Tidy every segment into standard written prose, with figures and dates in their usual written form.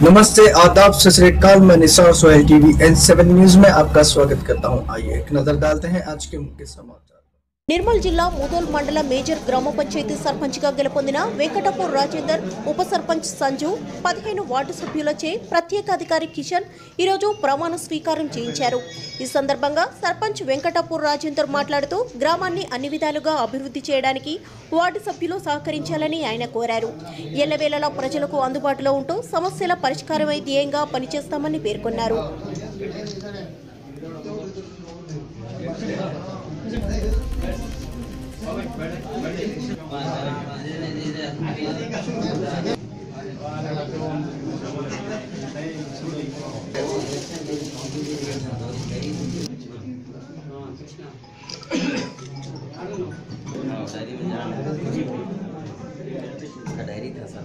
नमस्ते, आदाब, सत श्री अकाल। मैं Nisar Sohail TV N7 news में आपका स्वागत करता हूं। आइए एक नजर डालते हैं आज के मुख्य समाचार। నిర్మల్ జిల్లా ముదోల్ మండల మేజర్ గ్రామ పంచాయతీ సర్పంచ్గా గెలుపొందిన వెంకటపూర్ రాజేందర్, ఉప సర్పంచ్ సంజు, 15 వార్డు సభ్యులచే ప్రత్యేక అధికారి కిషన్ ఈరోజు ప్రమాణ స్వీకారం చేయించారు. ఈ సందర్భంగా సర్పంచ్ వెంకటపూర్ రాజేందర్ మాట్లాడుతూ గ్రామాన్ని అన్ని విధాలుగా అభివృద్ధి చేయడానికి వార్డు సభ్యులు సహకరించాలని ఆయన కోరారు. ఎల్లవేళలా ప్రజలకు అందుబాటులో ఉంటూ సమస్యల పరిష్కారమై ధ్యేయంగా పనిచేస్తామని పేర్కొన్నారు. डायरी था सर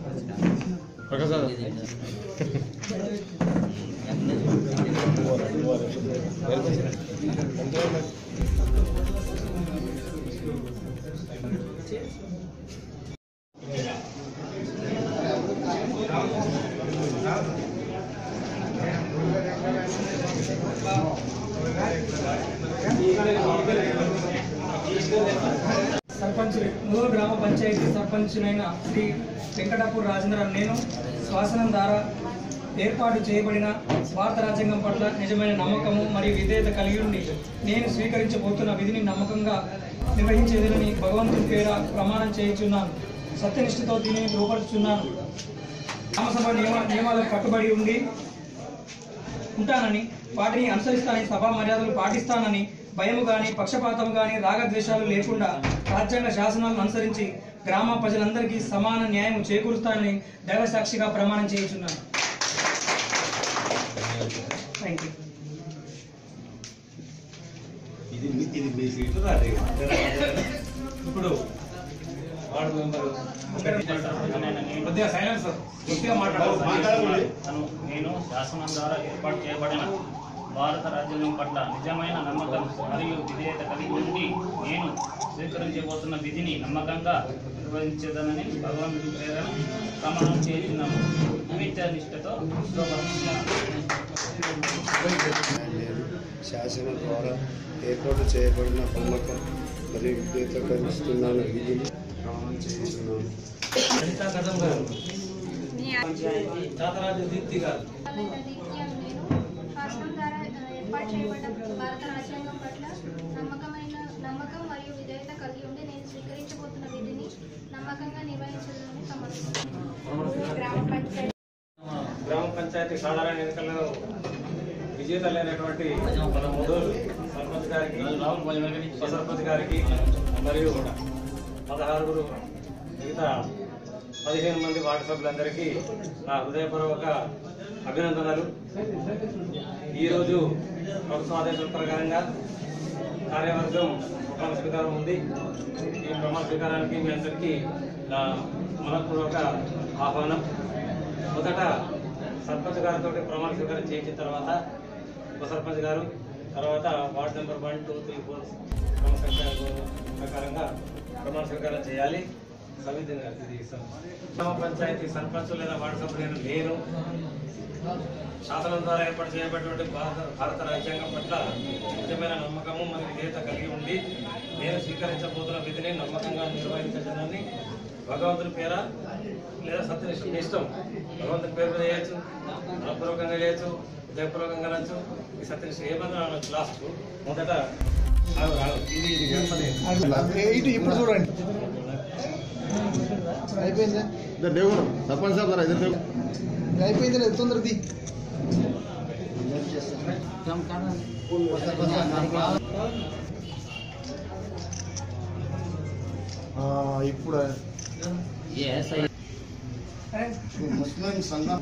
सरपंच मूल ग्राम पंचायती सरपंच श्री వెంకటపూర్ రాజేంద్ర నేను శాసనం ద్వారా ఏర్పాటు చేయబడిన భారత రాజ్యాంగం పట్ల నిజమైన నమ్మకము మరియు విధేయత కలిగి ఉండి నేను స్వీకరించబోతున్న విధిని నమ్మకంగా నిర్వహించేదని భగవంతుని పేర ప్రమాణం చేయుచున్నాను. సత్యనిష్టతో దీనిని రూపొందించున్నాను. గ్రామసభ నియమాలకు కట్టుబడి ఉంటానని, వాటిని అనుసరిస్తానని, సభా మర్యాదలు పాటిస్తానని, భయము గాని పక్షపాతం గాని రాగద్వేషాలు లేకుండా రాజ్యాంగ శాసనాలను అనుసరించి గ్రామ ప్రజలందరికీ సమాన న్యాయం చేకూరుస్తానని దైవ సాక్షిగా ప్రమాణం చేయుచున్నాను. Thank you. ఇప్పుడు వార్డు మెంబర్ నేను శాసనం ద్వారా ఏర్పాటు చేయబడిన భారత రాజ్యాంగం పట్ల నిజమైన నమ్మకం మరియు విధేయత కలిగి ఉండి నేను స్వీకరించబోతున్న విధిని నమ్మకంగా నిర్వహించేదనని భగవంతుని ప్రేరణ ప్రమాణం చేస్తున్నాము. నిమిత్త నిష్ఠతో శాసనం ద్వారా ఏర్పాటు చేయబడిన నమ్మకం మరియు విధేయత కలిగిస్తున్నాను విధిని ప్రమాణం చేస్తున్నాను. చాతరాజు దీప్తి గారు శాసనం ద్వారా ఏర్పాటు చేయబడ్డ భారత రాజ్యాంగం పట్ల నమ్మకం మరియు విధేయత కలిగి ఉండి నేను స్వీకరించబోతున్న విధిని నమ్మకంగా నిర్వహించాలని సమర్పిస్తున్నాను. గ్రామ పంచాయతీ సాధారణ ఎన్నికల్లో విజేతలైనటువంటి మన ముదోలు సర్పంచ్ గారికి, ఉప సర్పంచ్ గారికి మరియు 16 మిగతా 15 మంది వార్డు సభ్యులందరికీ నా హృదయపూర్వక అభినందనలు. ఈరోజు ప్రభుత్వ ఆదేశాల ప్రకారంగా కార్యవర్గం ప్రమాణ స్వీకారం ఉంది. ఈ ప్రమాణ స్వీకారానికి మీ అందరికీ నా మనపూర్వక ఆహ్వానం. మొదట సర్పంచ్ గారితో ప్రమాణ స్వీకారం చేయించిన తర్వాత ఉప సర్పంచ్ గారు, తర్వాత వార్డు నెంబర్ 1, 2, 3, 4 క్రమ సంఖ్య ప్రకారంగా ప్రమాణ స్వీకారం చేయాలి. గ్రామ పంచాయతీ సర్పంచ్ లేదా వార్డు సభ్యులైన నేను శాసనం ద్వారా ఏర్పాటు చేయబడినటువంటి భారత రాజ్యాంగం పట్ల నిజమైన నమ్మకము మరియు విధేయత కలిగి ఉండి నేను స్వీకరించబోతున్న విధిని నమ్మకంగా నిర్వహించాలని భగవంతుని పేర లేదా సత్యనిష్ట ఇష్టం భగవంతుని పేరు మీద చేయొచ్చు, మనపూర్వకంగా చేయొచ్చు, హృదయపూర్వకంగా అనొచ్చు. ఈ సత్యనిష్ట ఏమన్నా అనొచ్చు. లాస్ట్ మొదట ఇది ఇప్పుడు చూడండి అయిపోయిందా సర్పంచ్ సాబ్ అయిపోయింది తొందరది. ఇప్పుడు ముస్లిం సంఘం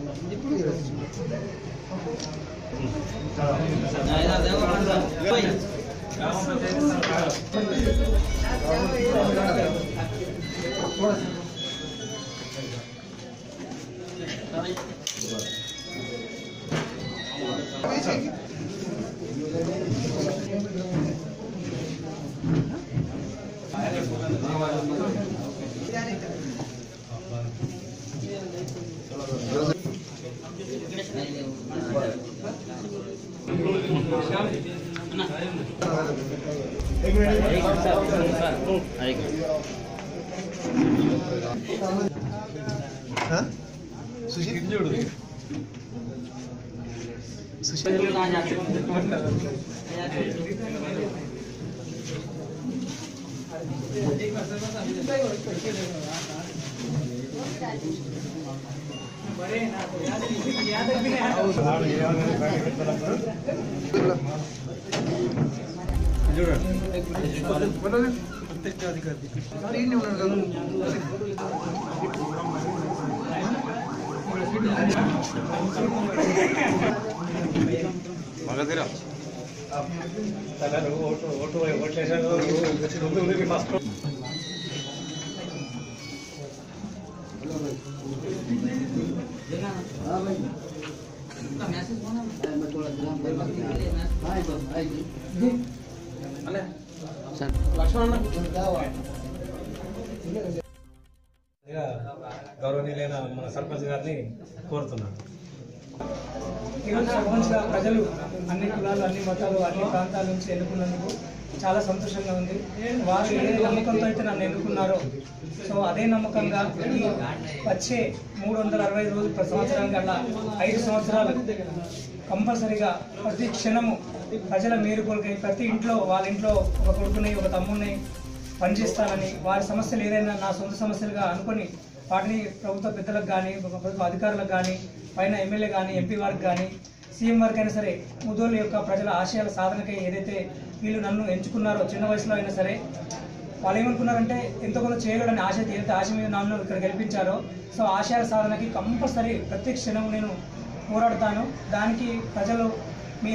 గౌరవనీయులైన మన సర్పంచ్ గారిని కోరుతున్నాను. ఈరోజు సర్పంచ్గా ప్రజలు అన్ని కులాలు, అన్ని మతాలు, అన్ని ప్రాంతాల నుంచి ఎన్నుకున్నందుకు చాలా సంతోషంగా ఉంది. వారు ఏ నమ్మకంతో అయితే నన్ను ఎన్నుకున్నారో సో అదే నమ్మకంగా ఈ వచ్చే 365 రోజులు ప్రతి సంవత్సరానికి అలా 5 సంవత్సరాలు కంపల్సరీగా ప్రతి క్షణము ప్రజల మేలు కొరకై ప్రతి ఇంట్లో వాళ్ళ ఇంట్లో ఒక కొడుకుని ఒక తమ్ముడిని పనిచేస్తానని, వారి సమస్యలు ఏదైనా నా సొంత సమస్యలుగా అనుకొని వాటిని ప్రభుత్వ పెద్దలకు కానీ, ప్రభుత్వ అధికారులకు కానీ, పైన ఎమ్మెల్యే కానీ, ఎంపీ వారికి కానీ, సీఎం వారికి అయినా సరే ముదోళ్ళ యొక్క ప్రజల ఆశయాల సాధనకై ఏదైతే వీళ్ళు నన్ను ఎంచుకున్నారో చిన్న వయసులో అయినా సరే వాళ్ళు ఏమనుకున్నారంటే ఎంతో కొంత చేయగలని ఆశ, ఎంత ఆశ మీద నన్ను ఇక్కడ గెలిపించారో సో ఆశయాల సాధనకి కంపల్సరీ ప్రతి క్షణం నేను పోరాడతాను. దానికి ప్రజలు మీ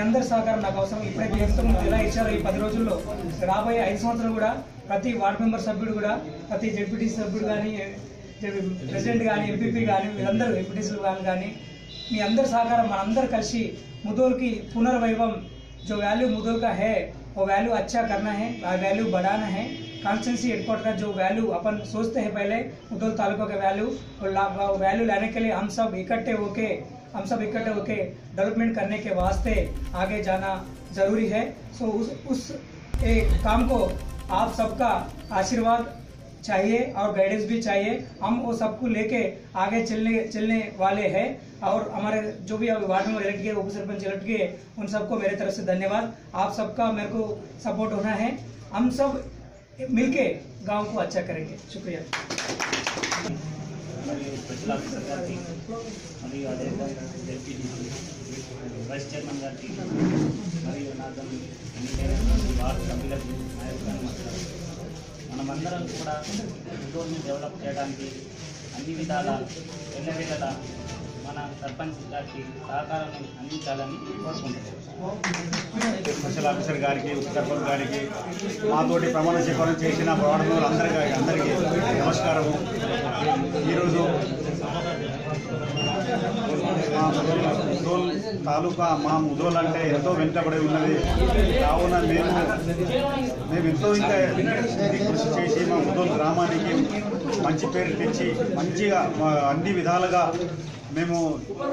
అందరి సహకారం నాకు అవసరం. ఇప్పుడైతే ఎంతమంది ఎలా ఇచ్చారో ఈ 10 రోజుల్లో రాబోయే 5 సంవత్సరాలు కూడా ప్రతి వార్డు మెంబర్ సభ్యుడు కూడా, ప్రతి జెడ్పీటీ సభ్యుడు కానీ, ప్రెసిడెంట్ కానీ, ఎంపీపీ కానీ, వీళ్ళందరూ ఎంపీటీసీలు కానీ మీ అందరి సహకారం మనందరూ కలిసి मुदोल की पुनर्वैभव जो वैल्यू मुदोल का है वो वैल्यू अच्छा करना है, वैल्यू बढ़ाना है। कॉन्स्टिट्यूंसी हेडक्वार्टर का जो वैल्यू अपन सोचते हैं पहले मुदोल तालुका का वैल्यू वैल्यू लाने के लिए हम सब इकट्ठे होके डेवलपमेंट करने के वास्ते आगे जाना जरूरी है। सो उस एक काम को आप सबका आशीर्वाद चाहिए और गाइडेंस भी चाहिए। हम वो सबको लेके आगे चलने वाले हैं और हमारे जो भी वार्ड में इलेक्ट किए, उप सरपंच इलेक्ट किए, उन सबको मेरे तरफ से धन्यवाद। आप सबका मेरे को सपोर्ट होना है, हम सब मिलके गांव को अच्छा करेंगे। शुक्रिया। వైస్ చైర్మన్ గారికి మరియు మనమందరం కూడా ముదోల్ని డెవలప్ చేయడానికి అన్ని విధాల ఎల్లవేళలా మన సర్పంచ్ గారికి సహకారాన్ని అందించాలని కోరుకుంటున్నాం। స్పెషల్ ఆఫీసర్ గారికి, ఉప సర్పంచ్ గారికి, మాతోటి ప్రమాణ స్వీకారం చేసిన వార్డు అందరికీ నమస్కారము। ఈరోజు ముదోల్ తాలూకా మా ముదోల్ అంటే ఎంతో వెంటబడి ఉన్నది కావున మేము ఎంతో ఇంకా కృషి చేసి మా ముదోల్ గ్రామానికి మంచి పేరు తెచ్చి మంచిగా అన్ని విధాలుగా మేము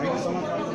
5 సంవత్సరాలు